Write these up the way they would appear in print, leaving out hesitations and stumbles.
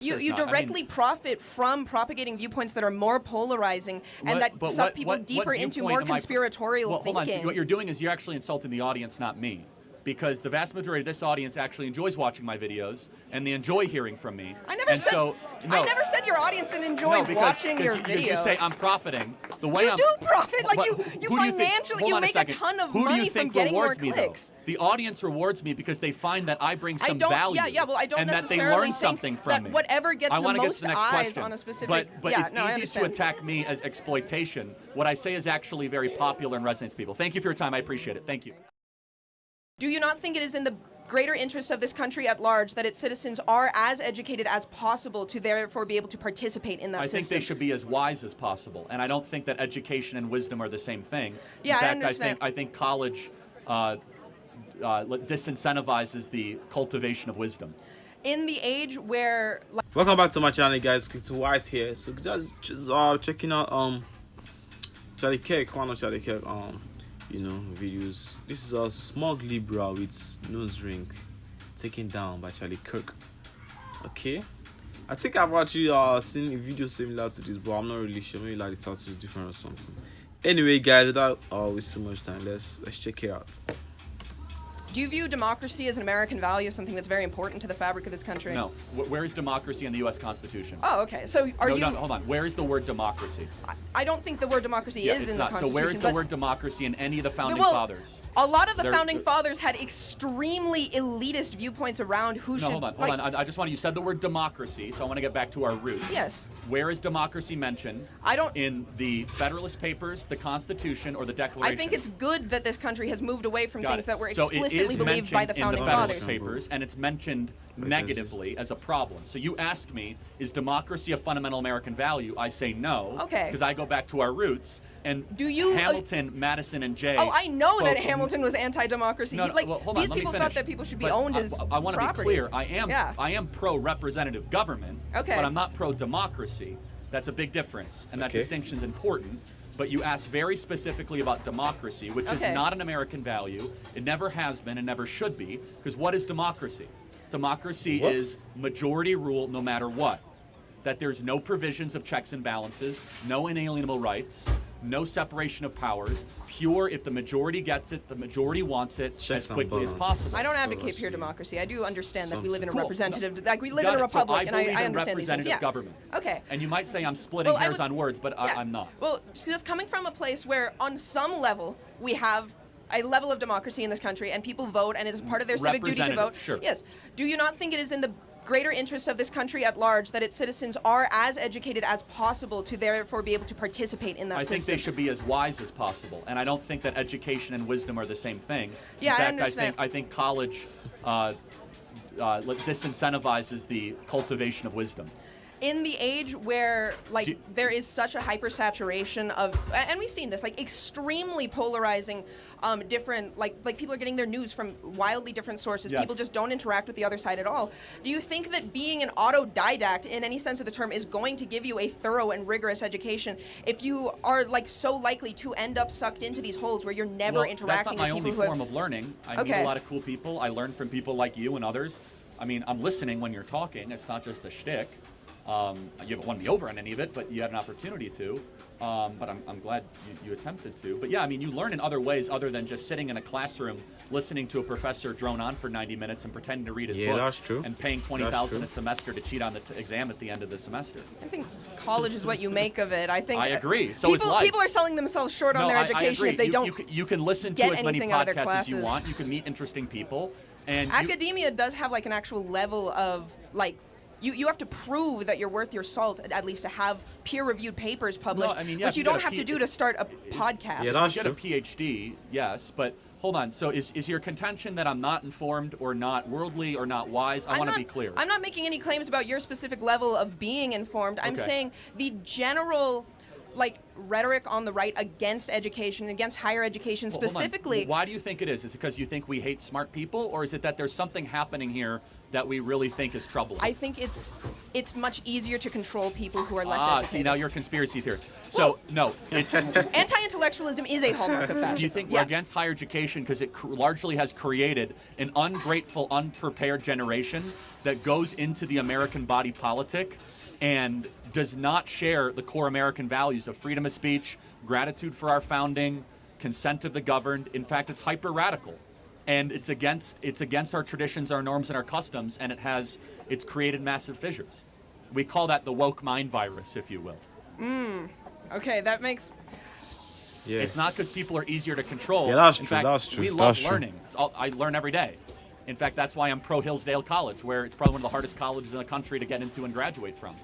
You directly profit from propagating viewpoints that are more polarizing and that suck people deeper into more conspiratorial thinking. Hold on. So what you're doing is you're actually insulting the audience, not me. Because the vast majority of this audience actually enjoys watching my videos, and they enjoy hearing from me. I never said your audience didn't enjoy watching your videos. Because you say I'm profiting. The way you do profit, like you financially, you make a ton of money from getting more clicks. The audience rewards me because they find that I bring some value. Well, I don't and that they necessarily learn something think from that me. whatever gets the most get to the next eyes question. on a specific. But it's easy to attack me as exploitation. What I say is actually very popular and resonates with people. Thank you for your time. I appreciate it. Thank you. Do you not think it is in the greater interest of this country at large that its citizens are as educated as possible to therefore be able to participate in that system? I think they should be as wise as possible, and I don't think that education and wisdom are the same thing. Yeah, in fact, I understand. I think college disincentivizes the cultivation of wisdom. In the age where... Welcome back to my channel, guys. It's White here. So just checking out Charlie Kirk, one of Charlie Kirk videos. This is a Smug liberal with nose ring taken down by Charlie Kirk. Okay, I think I've actually seen a video similar to this, but I'm not really sure. Maybe like the title is different or something. Anyway, guys, without wasting much time, let's check it out. Do you view democracy as an American value, something that's very important to the fabric of this country? No. Where is democracy in the U.S. Constitution? Oh, okay. So No, hold on. Where is the word democracy? I don't think the word democracy is in the Constitution. So where is the word democracy in any of the founding fathers? A lot of the founding fathers had extremely elitist viewpoints around who should... No, hold on. I just want to... You said the word democracy, so I want to get back to our roots. Yes. Where is democracy mentioned? In the Federalist Papers, the Constitution, or the Declaration? I think it's good that this country has moved away from things that were explicitly believed by the founding fathers. Papers, and it's mentioned negatively as a problem. So you asked me, is democracy a fundamental American value? I say no. Okay. Because I go back to our roots. And Hamilton, Madison, and Jay. Oh, I know that Hamilton was anti-democracy. Hold on, these people thought that people should be owned as property. I want to be clear. I am pro-representative government, but I'm not pro-democracy. That's a big difference, and that distinction is important. But you asked very specifically about democracy, which is not an American value. It never has been and never should be, because what is democracy? Democracy is majority rule no matter what. That there's no provisions of checks and balances, no inalienable rights, no separation of powers, pure if the majority gets it, the majority wants it as quickly as possible. I don't advocate pure democracy. I do understand that we live in a representative, like we live in a republic, and I understand these things. Representative government. Okay. And you might say I'm splitting hairs on words, but I'm not. Well, just coming from a place where on some level we have a level of democracy in this country and people vote and it is part of their civic duty to vote. Sure. Yes. Do you not think it is in the greater interest of this country at large that its citizens are as educated as possible to therefore be able to participate in that system? I think they should be as wise as possible, and I don't think that education and wisdom are the same thing. Yeah, in fact, I understand. I think college disincentivizes the cultivation of wisdom. In the age where there is such a hypersaturation of, and we've seen this, like extremely polarizing, different, like people are getting their news from wildly different sources. Yes. People just don't interact with the other side at all. Do you think that being an autodidact in any sense of the term is going to give you a thorough and rigorous education if you are so likely to end up sucked into these holes where you're never interacting with people who that's not my only form of learning. I meet a lot of cool people. I learn from people like you and others. I mean, I'm listening when you're talking. It's not just a shtick. You haven't won me over on any of it, but you had an opportunity to. But I'm glad you attempted to. But yeah, I mean, you learn in other ways other than just sitting in a classroom listening to a professor drone on for 90 minutes and pretending to read his book. That's true. And paying $20,000 a semester to cheat on the exam at the end of the semester. I think college is what you make of it. I think I agree. So is life. People are selling themselves short on their education if they you can listen to as many podcasts as you want. You can meet interesting people. And academia does have like an actual level of like. You have to prove that you're worth your salt, at least to have peer-reviewed papers published, which you don't have to do to start a podcast. Yeah, that's true. You get a PhD, yes, but hold on. So is your contention that I'm not informed or not worldly or not wise? I want to be clear. I'm not making any claims about your specific level of being informed. I'm saying the general like rhetoric on the right against education, against higher education specifically. Why do you think it is? Is it because you think we hate smart people, or is it that there's something happening here that we really think is troubling? I think it's much easier to control people who are less educated. See, now you're a conspiracy theorist. So, no. Anti-intellectualism is a hallmark of fascism. Do you think we're against higher education because it largely has created an ungrateful, unprepared generation that goes into the American body politic and does not share the core American values of freedom of speech, gratitude for our founding, consent of the governed? In fact, it's hyper-radical. And it's against our traditions, our norms, and our customs, and it's created massive fissures. We call that the woke mind virus, if you will. Okay, that makes... Yeah. It's not because people are easier to control. Yeah, that's In true. fact, That's true. We love learning. I learn every day. In fact, that's why I'm pro Hillsdale College, where it's probably one of the hardest colleges in the country to get into and graduate from.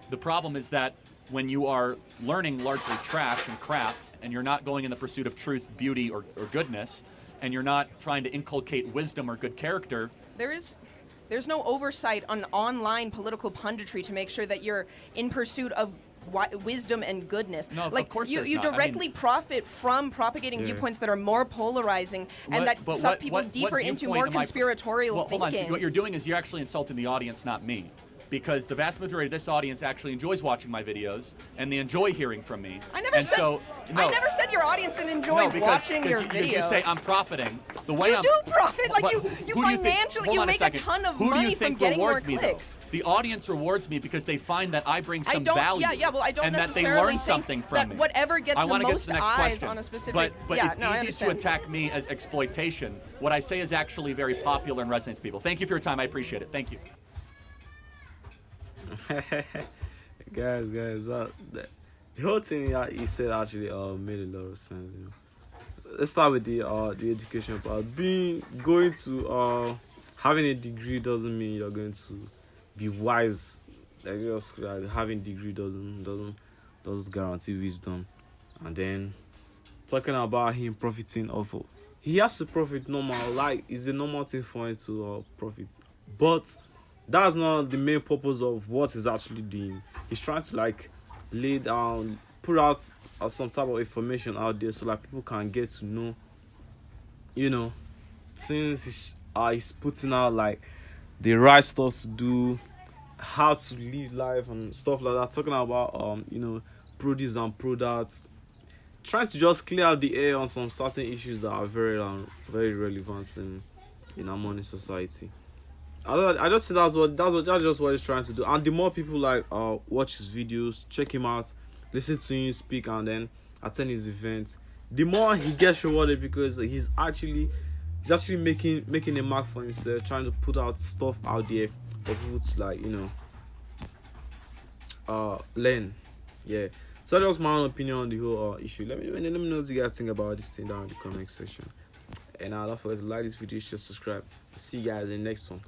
The problem is that when you are learning largely trash and crap, and you're not going in the pursuit of truth, beauty, or goodness, and you're not trying to inculcate wisdom or good character, there's no oversight on online political punditry to make sure that you're in pursuit of wisdom and goodness. No, like of course you not. directly profit from propagating viewpoints that are more polarizing and that suck people deeper into more conspiratorial thinking. Hold on. What you're doing is you're actually insulting the audience, not me. Because the vast majority of this audience actually enjoys watching my videos, and they enjoy hearing from me. I never said your audience didn't enjoy watching your videos. Because you say I'm profiting. The way you do profit, like you financially, you make a ton of money from getting more clicks. The audience rewards me because they find that I bring some value. Well, I don't and that they necessarily learn something think from that me. whatever gets the most eyes on a specific. But it's easy to attack me as exploitation. What I say is actually very popular and resonates with people. Thank you for your time. I appreciate it. Thank you. guys, the whole thing he said actually made a lot of sense. You know, let's start with the education part. Going to having a degree doesn't mean you're going to be wise. Like just having a degree doesn't guarantee wisdom. And then talking about him profiting off of, he has to profit normal. Like it's a normal thing for him to profit, but that's not the main purpose of what he's actually doing. He's trying to like lay down, put out some type of information out there so that people can get to know, you know, since he's putting out like the right stuff to do, how to live life and stuff like that. Talking about you know, produce and products, trying to just clear out the air on some certain issues that are very relevant in our modern society. I just say that's just what he's trying to do. And the more people like watch his videos, check him out, listen to him speak, and then attend his events, the more he gets rewarded because he's actually making a mark for himself, trying to put out stuff out there for people to like, you know, learn. Yeah. So that was my own opinion on the whole issue. Let me know what you guys think about this thing down in the comment section. And don't forget to like this video, share, subscribe. See you guys in the next one.